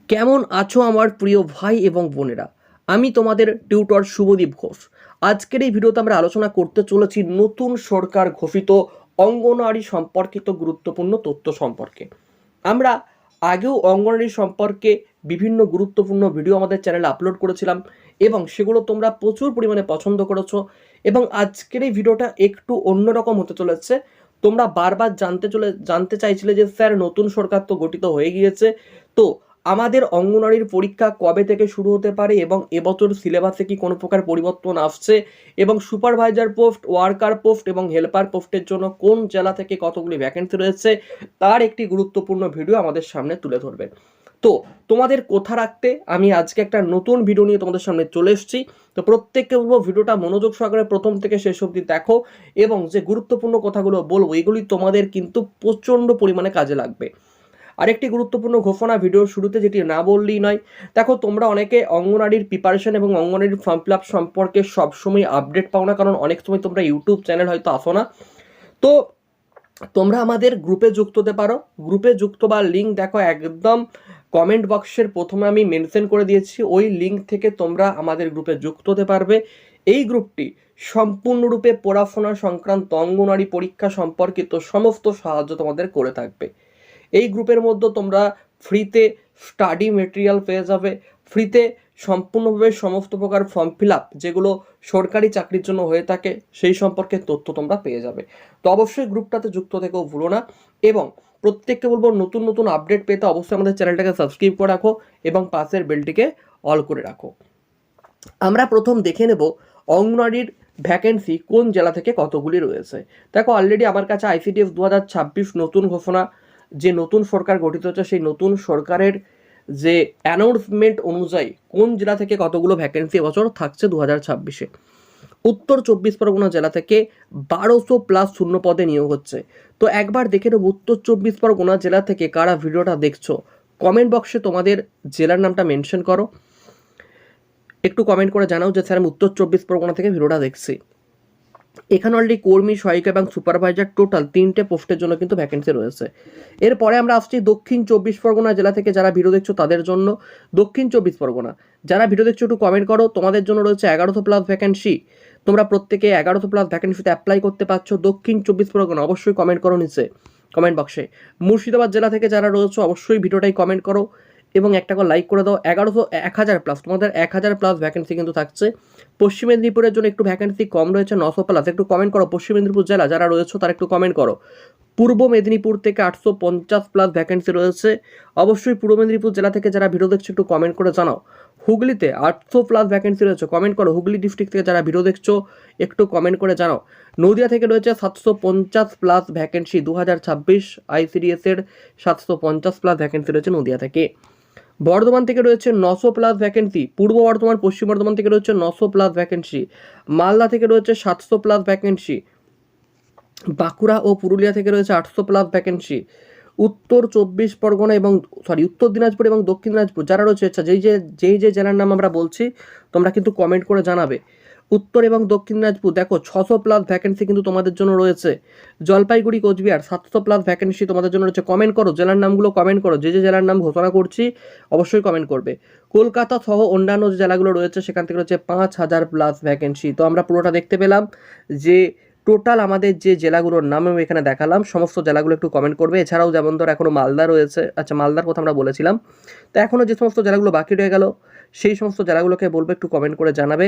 কেমন আছো আমার প্রিয় ভাই এবং বোনেরা? আমি তোমাদের টিউটর শুভদীপ ঘোষ। আজকের এই ভিডিওতে আমরা আলোচনা করতে চলেছি নতুন সরকার ঘোষিত অঙ্গনওয়াড়ি সম্পর্কিত গুরুত্বপূর্ণ তথ্য সম্পর্কে। আমরা আগেও অঙ্গনওয়াড়ি সম্পর্কে বিভিন্ন গুরুত্বপূর্ণ ভিডিও আমাদের চ্যানেলে আপলোড করেছিলাম এবং সেগুলো তোমরা প্রচুর পরিমাণে পছন্দ করেছো। এবং আজকের এই ভিডিওটা একটু অন্যরকম হতে চলেছে। তোমরা বারবার জানতে চাইছিলে যে স্যার নতুন সরকার তো গঠিত হয়ে গিয়েছে, তো আমাদের অঙ্গনওয়াড়ির পরীক্ষা কবে থেকে শুরু হতে পারে এবং এবছর সিলেবাসে কি কোনো প্রকার পরিবর্তন আসছে এবং সুপারভাইজার পোস্ট, ওয়ার্কার পোস্ট এবং হেল্পার পোস্টের জন্য কোন জেলা থেকে কতগুলি ভ্যাকেন্সি রয়েছে তার একটি গুরুত্বপূর্ণ ভিডিও আমাদের সামনে তুলে ধরবে। তো তোমাদের কথা রাখতে আমি আজকে একটা নতুন ভিডিও নিয়ে তোমাদের সামনে চলে এসেছি। তো প্রত্যেককে বলবো ভিডিওটা মনোযোগ সহকারে প্রথম থেকে শেষ অবধি দেখো এবং যে গুরুত্বপূর্ণ কথাগুলো বলবো এগুলি তোমাদের কিন্তু প্রচণ্ড পরিমাণে কাজে লাগবে। আরেকটি গুরুত্বপূর্ণ ঘোষণা ভিডিওর শুরুতে, যেটি না বললেই নয়। দেখো, তোমরা অনেকে অঙ্গনওয়াড়ির প্রিপারেশন এবং অঙ্গনওয়াড়ির ফর্ম ফিল আপ সম্পর্কে সবসময় আপডেট পাও না, কারণ অনেক সময় তোমরা ইউটিউব চ্যানেল হয়তো আসো না। তো তোমরা আমাদের গ্রুপে যুক্ত হতে পারো। গ্রুপে যুক্ত বা লিঙ্ক দেখো একদম কমেন্ট বক্সের প্রথমে আমি মেনশন করে দিয়েছি, ওই লিঙ্ক থেকে তোমরা আমাদের গ্রুপে যুক্ত হতে পারবে। এই গ্রুপটি সম্পূর্ণরূপে পড়াশোনা সংক্রান্ত অঙ্গনওয়াড়ি পরীক্ষা সম্পর্কিত সমস্ত সাহায্য তোমাদের করে থাকবে। এই গ্রুপের মধ্যে তোমরা ফ্রিতে স্টাডি মেটেরিয়াল পেয়ে যাবে, ফ্রিতে সম্পূর্ণভাবে সমস্ত প্রকার ফর্ম ফিল আপ যেগুলো সরকারি চাকরির জন্য হয়ে থাকে সেই সম্পর্কে তথ্য তোমরা পেয়ে যাবে। তো অবশ্যই গ্রুপটাতে যুক্ত থেকেও ভুলো না। এবং প্রত্যেককে বলবো নতুন নতুন আপডেট পেতে অবশ্যই আমাদের চ্যানেলটাকে সাবস্ক্রাইব করে রাখো এবং পাশের বেলটিকে অল করে রাখো। আমরা প্রথম দেখে নেব অঙ্গনওয়াড়ির ভ্যাকেন্সি কোন জেলা থেকে কতগুলি রয়েছে। দেখো, অলরেডি আমার কাছে ICDF 2026 নতুন ঘোষণা, যে নতুন সরকার গঠিত হচ্ছে সেই নতুন সরকারের যে অ্যানাউন্সমেন্ট অনুযায়ী কোন জেলা থেকে কতগুলো ভ্যাকেন্সি এবছর থাকছে 2026-এ। উত্তর 24 পরগনা জেলা থেকে 1200+ শূন্য পদে নিয়োগ হচ্ছে। তো একবার দেখে নেব উত্তর 24 পরগনা জেলা থেকে কারা ভিডিওটা দেখছো। কমেন্ট বক্সে তোমাদের জেলার নামটা মেনশন করো, একটু কমেন্ট করে জানাও যে স্যার আমি উত্তর 24 পরগনা থেকে ভিডিওটা দেখছি। এখানে অলরেডি কর্মী, সহায়িকা এবং সুপারভাইজার টোটাল 3টে পোস্টের জন্য কিন্তু ভ্যাকেন্সি রয়েছে। এরপরে আমরা আসছি দক্ষিণ 24 পরগনা জেলা থেকে যারা ভিডিও দেখছো তাদের জন্য। দক্ষিণ 24 পরগনা যারা ভিডিও দেখছো একটু কমেন্ট করো, তোমাদের জন্য রয়েছে 1100+ ভ্যাকেন্সি। তোমরা প্রত্যেকে 1100+ ভ্যাকেন্সিতে অ্যাপ্লাই করতে পারছো। দক্ষিণ 24 পরগনা অবশ্যই কমেন্ট করো নিচে কমেন্ট বক্সে। মুর্শিদাবাদ জেলা থেকে যারা রয়েছে অবশ্যই ভিডিওটাই কমেন্ট করো এবং একটা করে লাইক করে দাও। 1000+ তোমাদের 1000+ ভ্যাকেন্সি কিন্তু থাকছে। পশ্চিম মেদিনীপুরের জন্য একটু ভ্যাকেন্সি কম রয়েছে, 900+। একটু কমেন্ট করো পশ্চিম মেদিনীপুর জেলা যারা রয়েছে তারা একটু কমেন্ট করো। পূর্ব মেদিনীপুর থেকে 850+ ভ্যাকেন্সি রয়েছে। অবশ্যই পূর্ব মেদিনীপুর জেলা থেকে যারা ভিডিও দেখছো একটু কমেন্ট করে জানাও। হুগলিতে 800+ ভ্যাকেন্সি রয়েছে, কমেন্ট করো। হুগলি ডিস্ট্রিক্ট থেকে যারা ভিডিও দেখছো একটু কমেন্ট করে জানাও। নদিয়া থেকে রয়েছে 750+ ভ্যাকেন্সি, 2026 ICDS এর 750+ ভ্যাকেন্সি রয়েছে নদিয়া থেকে। বর্ধমান থেকে রয়েছে 900+ ভ্যাকেন্সি। পূর্ব বর্ধমান, পশ্চিম বর্ধমান থেকে রয়েছে 900+ ভ্যাকেন্সি। মালদা থেকে রয়েছে 700+ ভ্যাকেন্সি। বাঁকুড়া ও পুরুলিয়া থেকে রয়েছে 800+ ভ্যাকেন্সি। উত্তর 24 পরগনা এবং উত্তর দিনাজপুর এবং দক্ষিণ দিনাজপুর যারা রয়েছে, যেই যে জেলার নাম আমরা বলছি তোমরা কিন্তু কমেন্ট করে জানাবে। উত্তর এবং দক্ষিণ দিনাজপুর দেখো 600+ ভ্যাকেন্সি কিন্তু তোমাদের জন্য রয়েছে। জলপাইগুড়ি, কোচবিহার 700+ ভ্যাকেন্সি তোমাদের জন্য রয়েছে। কমেন্ট করো জেলার নামগুলো, কমেন্ট করো। যে জেলার নাম ঘোষণা করছি অবশ্যই কমেন্ট করবে। কলকাতা সহ অন্যান্য যে জেলাগুলো রয়েছে সেখান থেকে রয়েছে 5000+ ভ্যাকেন্সি। তো আমরা পুরোটা দেখতে পেলাম যে টোটাল আমাদের যে জেলাগুলোর নাম আমি এখানে দেখালাম সমস্ত জেলাগুলো একটু কমেন্ট করবে। এছাড়াও যেমন ধর এখনও মালদা রয়েছে, আচ্ছা মালদার কথা আমরা বলেছিলাম। তো এখনও যে সমস্ত জেলাগুলো বাকি রয়ে গেল সেই সমস্ত জেলাগুলোকে বলবো একটু কমেন্ট করে জানাবে।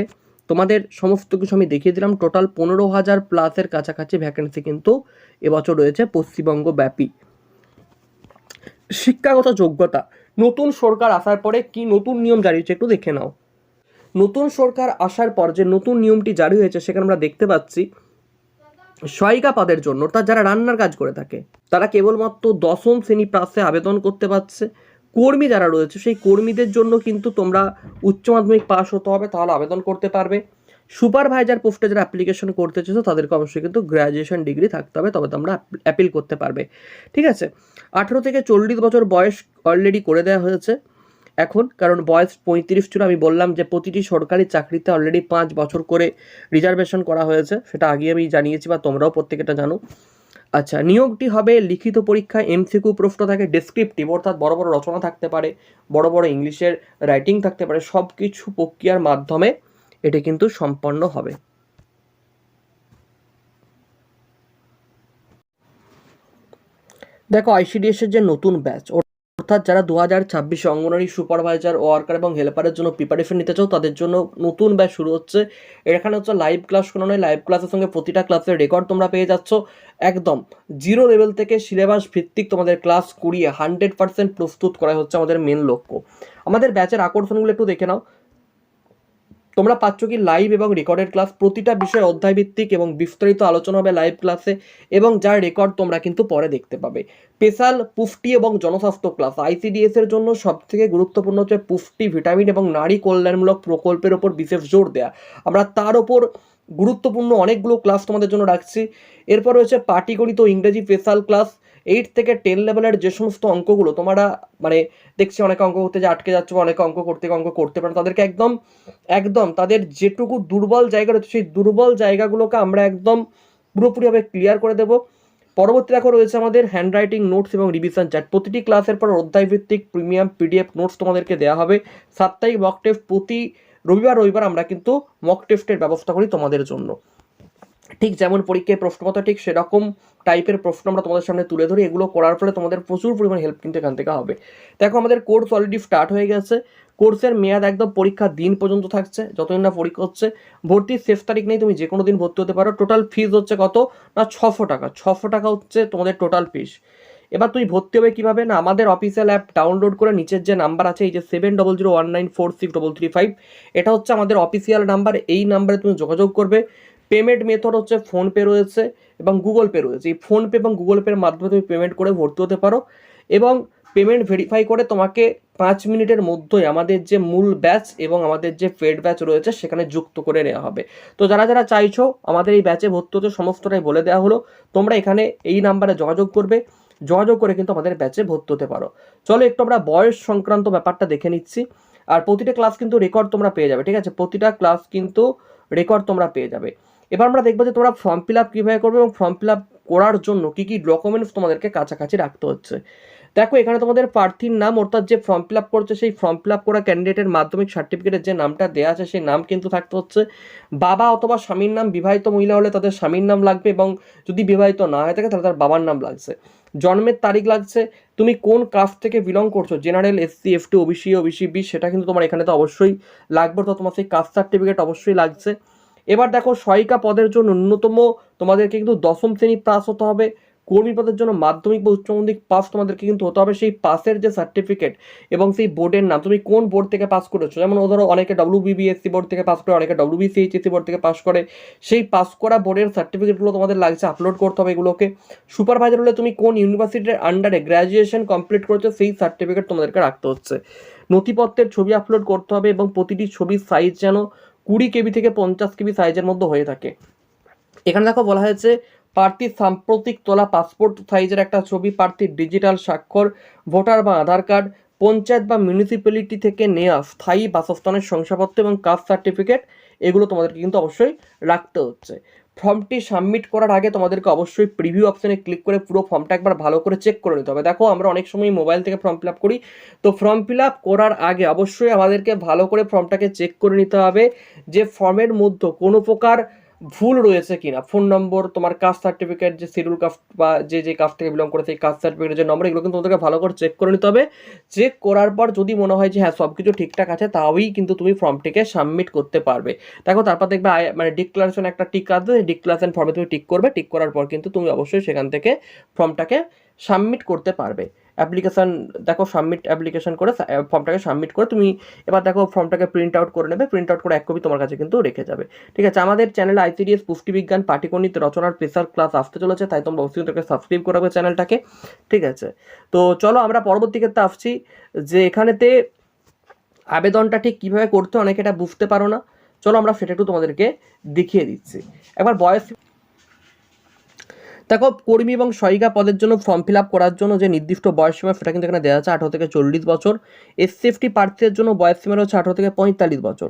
তোমাদের সমস্ত কিছু আমি দেখিয়ে দিলাম। টোটাল 15,000+ কাছাকাছি ভ্যাকেন্সি কিন্তু এবছর রয়েছে পশ্চিমবঙ্গ ব্যাপী। শিক্ষাগত যোগ্যতা, নতুন সরকার আসার পরে কি নতুন নিয়ম জারি হয়েছে একটু দেখে নাও। নতুন সরকার আসার পর যে নতুন নিয়মটি জারি হয়েছে সেখানে আমরা দেখতে পাচ্ছি সহায়িকা পদের জন্য, অর্থাৎ যারা রান্নার কাজ করে থাকে তারা কেবলমাত্র 10ম শ্রেণী পাশে আবেদন করতে পারছে। কর্মী যারা রয়েছে সেই কর্মীদের জন্য কিন্তু তোমরা উচ্চ মাধ্যমিক পাস হতে হবে, তাহলে আবেদন করতে পারবে। সুপারভাইজার পোস্টে যারা অ্যাপ্লিকেশন করতে চেয়েছো তাদেরকে অবশ্যই কিন্তু গ্র্যাজুয়েশন ডিগ্রি থাকতে হবে, তবে তোমরা অ্যাপিল করতে পারবে। ঠিক আছে, 18 থেকে 40 বছর বয়স অলরেডি করে দেওয়া হয়েছে এখন, কারণ বয়স 35 ছিল। আমি বললাম যে প্রতিটি সরকারি চাকরিতে অলরেডি 5 বছর করে রিজার্ভেশন করা হয়েছে, সেটা আগে আমি জানিয়েছি বা তোমরাও প্রত্যেকেটা জানো। আচ্ছা, নিয়োগটি হবে লিখিত পরীক্ষা, এমসিকিউ প্রশ্ন থাকে, ডেসক্রিপটিভ অর্থাৎ বড় বড় রচনা থাকতে পারে, বড় বড় ইংলিশের রাইটিং থাকতে পারে, সব কিছু প্রক্রিয়ার মাধ্যমে এটি কিন্তু সম্পন্ন হবে। দেখো আইসিডিএস এর যে নতুন ব্যাচ, অর্থাৎ যারা 2026 অঙ্গনওয়াড়ি সুপারভাইজার, ওয়ার্কার এবং হেল্পারের জন্য প্রিপারেশন নিতে চাও তাদের জন্য নতুন ব্যাচ শুরু হচ্ছে। এখানে হচ্ছে লাইভ ক্লাস কোনো নয়, লাইভ ক্লাসের সঙ্গে প্রতিটা ক্লাসের রেকর্ড তোমরা পেয়ে যাচ্ছ। একদম জিরো লেভেল থেকে সিলেবাস ভিত্তিক তোমাদের ক্লাস করিয়ে 100% প্রস্তুত করা হচ্ছে আমাদের মেন লক্ষ্য। আমাদের ব্যাচের আকর্ষণগুলো একটু দেখে নাও। তোমরা পাচ্ছ কি লাইভ এবং রেকর্ডেড ক্লাস, প্রতিটা বিষয় অধ্যায়ভিত্তিক এবং বিস্তারিত আলোচনা হবে লাইভ ক্লাসে, এবং যার রেকর্ড তোমরা কিন্তু পরে দেখতে পাবে। স্পেশাল পুষ্টি এবং জনস্বাস্থ্য ক্লাস, আইসিডিএস এর জন্য সবথেকে গুরুত্বপূর্ণ হচ্ছে পুষ্টি, ভিটামিন এবং নারী কল্যাণমূলক প্রকল্পের ওপর বিশেষ জোর দেয়া। আমরা তার ওপর গুরুত্বপূর্ণ অনেকগুলো ক্লাস তোমাদের জন্য রাখছি। এরপর রয়েছে পাটিগণিত ও ইংরেজি স্পেশাল ক্লাস। 8 থেকে 10 লেভেলের যে সমস্ত অঙ্কগুলো তোমরা মানে দেখছি অনেকে অঙ্ক করতে যে আটকে যাচ্ছে বা অনেকে অঙ্ক করতে পারে, তাদেরকে একদম একদম তাদের যেটুকু দুর্বল জায়গা রয়েছে সেই দুর্বল জায়গাগুলোকে আমরা একদম পুরোপুরিভাবে ক্লিয়ার করে দেবো। পরবর্তী দেখো রয়েছে আমাদের হ্যান্ড রাইটিং নোটস এবং রিভিশন চার্ট, প্রতিটি ক্লাসের পর অধ্যায়ভিত্তিক প্রিমিয়াম পিডিএফ নোটস তোমাদেরকে দেওয়া হবে। সাপ্তাহিক মক টেস্ট, প্রতি রবিবার আমরা কিন্তু মক টেস্টের ব্যবস্থা করি তোমাদের জন্য। ঠিক যেমন পরীক্ষায় প্রশ্নপত্র ঠিক সেরকম টাইপের প্রশ্ন আমরা তোমাদের সামনে তুলে ধরি। এগুলো করার ফলে তোমাদের প্রচুর পরিমাণ হেল্প কিন্তু এখান থেকে হবে। দেখো আমাদের কোর্স অলরেডি স্টার্ট হয়ে গেছে। কোর্সের মেয়াদ একদম পরীক্ষার দিন পর্যন্ত থাকছে, যতদিন না পরীক্ষা হচ্ছে। ভর্তির শেষ তারিখ নেই, তুমি যে কোনো দিন ভর্তি হতে পারো। টোটাল ফিস হচ্ছে কত না 600 টাকা। 600 টাকা হচ্ছে তোমাদের টোটাল ফিস। এবার তুই ভর্তি হবে কীভাবে না, আমাদের অফিসিয়াল অ্যাপ ডাউনলোড করে নিচের যে নাম্বার আছে এই যে 7001946333, এটা হচ্ছে আমাদের অফিসিয়াল নাম্বার। এই নাম্বারে তুমি যোগাযোগ করবে। পেমেন্ট মেথড হচ্ছে ফোনপে রয়েছে এবং গুগল পে রয়েছে। এই ফোনপে এবং গুগল পের মাধ্যমে তুমি পেমেন্ট করে ভর্তি হতে পারো, এবং পেমেন্ট ভেরিফাই করে তোমাকে 5 মিনিটের মধ্যেই আমাদের যে মূল ব্যাচ এবং আমাদের যে পেড ব্যাচ রয়েছে সেখানে যুক্ত করে নেওয়া হবে। তো যারা যারা চাইছো আমাদের এই ব্যাচে ভর্তি হতে, সমস্তটাই বলে দেওয়া হলো। তোমরা এখানে এই নাম্বারে যোগাযোগ করবে, যোগাযোগ করে কিন্তু আমাদের ব্যাচে ভর্তি হতে পারো। চলো একটু আমরা বয়স সংক্রান্ত ব্যাপারটা দেখে নিচ্ছি। আর প্রতিটা ক্লাস কিন্তু রেকর্ড তোমরা পেয়ে যাবে, ঠিক আছে? প্রতিটা ক্লাস কিন্তু রেকর্ড তোমরা পেয়ে যাবে। এবার আমরা দেখবো যে তোমরা ফর্ম ফিল আপ কীভাবে করবে এবং ফর্ম ফিল আপ করার জন্য কী কী ডকুমেন্টস তোমাদেরকে কাছাকাছি রাখতে হচ্ছে। দেখো এখানে তোমাদের প্রার্থীর নাম, অর্থাৎ যে ফর্ম ফিল আপ করছে সেই ফর্ম ফিল আপ করা ক্যান্ডিডেটের মাধ্যমিক সার্টিফিকেটের যে নামটা দেওয়া আছে সেই নাম কিন্তু থাকতে হচ্ছে। বাবা অথবা স্বামীর নাম, বিবাহিত মহিলা হলে তাদের স্বামীর নাম লাগবে, এবং যদি বিবাহিত না হয়ে থাকে তাহলে তার বাবার নাম লাগছে। জন্মের তারিখ লাগছে, তুমি কোন কাস্ট থেকে বিলং করছো, general, SC, ST, OBC, OBC B, সেটা কিন্তু তোমার এখানে তো অবশ্যই লাগবে, তো তোমার সেই কাস্ট সার্টিফিকেট অবশ্যই লাগছে। এবার দেখো সহায়িকা পদের জন্য ন্যূনতম তোমাদেরকে কিন্তু 10ম শ্রেণী পাস হতে হবে। কর্মী পদের জন্য মাধ্যমিক বা উচ্চ মাধ্যমিক পাস তোমাদেরকে কিন্তু হতে হবে। সেই পাসের যে সার্টিফিকেট এবং সেই বোর্ডের নাম, তুমি কোন বোর্ড থেকে পাস করেছো, যেমন ধরো অনেকে WBBSC বোর্ড থেকে পাস করে, অনেকে WBCHSC বোর্ড থেকে পাস করে, সেই পাস করা বোর্ডের সার্টিফিকেটগুলো তোমাদের লাগছে, আপলোড করতে হবে এগুলোকে। সুপারভাইজার হলে তুমি কোন ইউনিভার্সিটির আন্ডারে গ্র্যাজুয়েশন কমপ্লিট করেছো সেই সার্টিফিকেট তোমাদেরকে রাখতে হচ্ছে। নথিপত্রের ছবি আপলোড করতে হবে, এবং প্রতিটি ছবির সাইজ যেন 20 KB থেকে 50 KB সাইজের মধ্যে হয়ে থাকে। এখানে দেখো বলা হয়েছে প্রার্থীর সাম্প্রতিক তোলা পাসপোর্ট সাইজের একটা ছবি, প্রার্থীর ডিজিটাল স্বাক্ষর, ভোটার বা আধার কার্ড, পঞ্চায়েত বা মিউনিসিপ্যালিটি থেকে নেওয়া স্থায়ী বাসস্থানের শংসাপত্র এবং কাস্ট সার্টিফিকেট, এগুলো তোমাদেরকে কিন্তু অবশ্যই রাখতে হচ্ছে। ফর্মটি সাবমিট করার আগে তোমাদেরকে অবশ্যই প্রিভিউ অপশানে ক্লিক করে পুরো ফর্মটা একবার ভালো করে চেক করে নিতে হবে। দেখো আমরা অনেক সময় মোবাইল থেকে ফর্ম ফিল আপ করি, তো ফর্ম ফিল আপ করার আগে অবশ্যই আমাদেরকে ভালো করে ফর্মটাকে চেক করে নিতে হবে যে ফর্মের মধ্যে কোনো প্রকার ভুল রয়েছে কিনা। ফোন নম্বর, তোমার কাস্ট সার্টিফিকেট, যে শিডিউল কাস্ট বা যে কাস্ট থেকে বিলং করে সেই কাস্ট সার্টিফিকেটের যে নম্বর, এগুলো কিন্তু তোমাদেরকে ভালো করে চেক করে নিতে হবে। চেক করার পর যদি মনে হয় যে হ্যাঁ সব কিছু ঠিকঠাক আছে, তাহলেই কিন্তু তুমি ফর্মটিকে সাবমিট করতে পারবে। দেখো তারপর দেখবে মানে ডিক্লারেশন একটা টিক আসবে, ডিক্লারেশন ফর্মে তুমি টিক করবে, টিক করার পর কিন্তু তুমি অবশ্যই সেখান থেকে ফর্মটাকে সাবমিট করতে পারবে। অ্যাপ্লিকেশান দেখো সাবমিট অ্যাপ্লিকেশন করে ফর্মটাকে সাবমিট করে তুমি এবার দেখো ফর্মটাকে প্রিন্ট আউট করে নেবে, প্রিন্ট আউট করে 1 কপি তোমার কাছে কিন্তু রেখে যাবে, ঠিক আছে? আমাদের চ্যানেলে আইসিডিএস পুষ্টিবিজ্ঞান পাটিগণিত রচনার স্পেশাল ক্লাস আসতে চলেছে, তাই তোমরা অবশ্যই তোকে সাবস্ক্রাইব করাবে চ্যানেলটাকে, ঠিক আছে? তো চলো আমরা পরবর্তী ক্ষেত্রে আসছি যে এখানেতে আবেদনটা ঠিক কীভাবে করতে, অনেকে এটা বুঝতে পারো না, চলো আমরা সেটা একটু তোমাদেরকে দেখিয়ে দিচ্ছি। একবার বয়স দেখো, কর্মী এবং সহায়িকা পদের জন্য ফর্ম ফিল আপ করার জন্য যে নির্দিষ্ট বয়সসীমা সেটা কিন্তু এখানে দেওয়া আছে 18 থেকে 40 বছর। এসসি/এসটি প্রার্থীদের জন্য বয়সসীমা হচ্ছে 18 থেকে 45 বছর।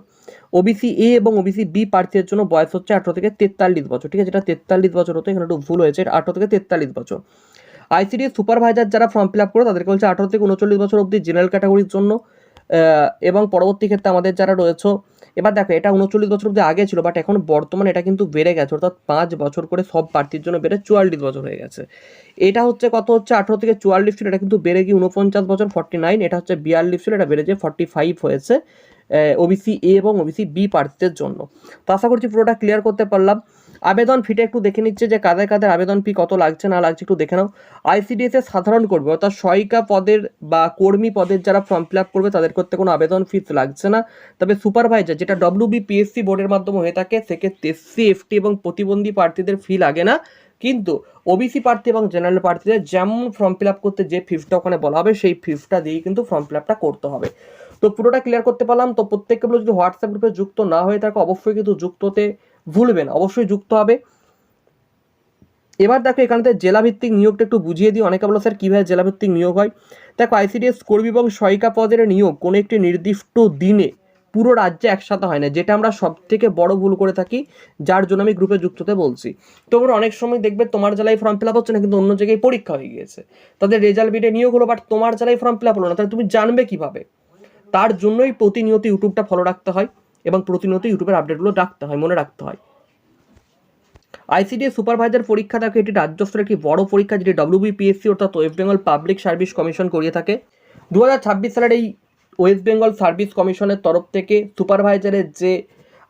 ওবিসি এ এবং ওবিসি বি প্রার্থীদের জন্য বয়স হচ্ছে 18 থেকে 43 বছর। ঠিক আছে, যেটা 43 বছর হতো, এখানে একটু ভুল হয়েছে, 18 থেকে 43 বছর। আইসিডিএস সুপারভাইজার যারা ফর্ম ফিল আপ করে তাদেরকে বলছে 18 থেকে 39 বছর অবধি জেনারেল ক্যাটাগরির জন্য। এবং পরবর্তী ক্ষেত্রে আমাদের যারা রয়েছে, এবার দেখো এটা 39 বছর অবধি আগে ছিল, বাট এখন বর্তমানে এটা কিন্তু বেড়ে গেছে, অর্থাৎ 5 বছর করে সব প্রার্থীর জন্য বেড়ে 44 বছর হয়ে গেছে। এটা হচ্ছে কত হচ্ছে 18 থেকে 44 ছিল, এটা কিন্তু বেড়ে গিয়ে 49 বছর 49, এটা হচ্ছে 42 ছিল, এটা বেড়ে যে 45 হয়েছে ওবিসি এ এবং ওবিসি বি প্রার্থীদের জন্য। তো আশা করছি পুরোটা ক্লিয়ার করতে পারলাম। আবেদন ফিটা একটু দেখে নিচ্ছে যে কাদের কাদের আবেদন ফি কত লাগছে না লাগছে একটু দেখে নাও। আইসিডিএস এর সাধারণ কর্মী অর্থাৎ সহায়িকা পদের বা কর্মী পদের যারা ফর্ম ফিল আপ করবে তাদের করতে কোনো আবেদন ফিস লাগছে না। তবে সুপারভাইজার যেটা ডব্লিউবিপিএসসি বোর্ডের মাধ্যমে হয়ে থাকে সেক্ষেত্রে এসসি এফটি এবং প্রতিবন্ধী প্রার্থীদের ফি লাগে না, কিন্তু ওবিসি প্রার্থী এবং জেনারেল প্রার্থীদের যেমন ফর্ম ফিল আপ করতে যে ফিসটা ওখানে বলা হবে সেই ফিসটা দিয়েই কিন্তু ফর্ম ফিল আপটা করতে হবে। তো পুরোটা ক্লিয়ার করতে পারলাম। তো প্রত্যেককে বলে যদি হোয়াটসঅ্যাপ গ্রুপে যুক্ত না হয়ে থাকে অবশ্যই কিন্তু যুক্ত হতে ভুলবেন, অবশ্যই যুক্ত হবে। এবার দেখো এখানে জেলাভিত্তিক নিয়োগটা একটু বুঝিয়ে দিই। অনেকে বলো স্যার কীভাবে জেলাভিত্তিক নিয়োগ হয়। দেখো আইসিডিএস কর্মী এবং সহায়িকা পদের নিয়োগ কোনো একটি নির্দিষ্ট দিনে পুরো রাজ্যে একসাথে হয় না, যেটা আমরা সব থেকে বড় ভুল করে থাকি, যার জন্য আমি গ্রুপে যুক্ত হতে বলছি। তোমরা অনেক সময় দেখবে তোমার জেলায় ফর্ম ফিল আপ হচ্ছে না, কিন্তু অন্য জায়গায় পরীক্ষা হয়ে গিয়েছে, তাদের রেজাল্ট বিটে নিয়োগ হলো, বাট তোমার জেলায় ফর্ম ফিল আপ হলো না, তাহলে তুমি জানবে কিভাবে? তার জন্যই প্রতিনিয়ত ইউটিউবটা ফলো রাখতে হয় এবং প্রতিনিয়ত ইউটিউবের আপডেটগুলো রাখতে হয়, মনে রাখতে হয়। আইসিডিএস সুপারভাইজার পরীক্ষা থাকে, এটি রাজ্য স্তরের একটি বড় পরীক্ষা যেটি ডব্লিউবিপিএসসি অর্থাৎ West Bengal public service commission করিয়ে থাকে। 2026 সালের এই ওয়েস্ট বেঙ্গল সার্ভিস কমিশনের তরফ থেকে সুপারভাইজারের যে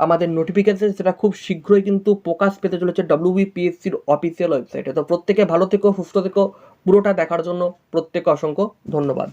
আমাদের নোটিফিকেশন সেটা খুব শীঘ্রই কিন্তু প্রকাশ পেতে চলেছে ডব্লিউবিপিএসসির অফিসিয়াল ওয়েবসাইটে। তো প্রত্যেকে ভালো থেকো, সুস্থ থেকো। পুরোটা দেখার জন্য প্রত্যেকে অসংখ্য ধন্যবাদ।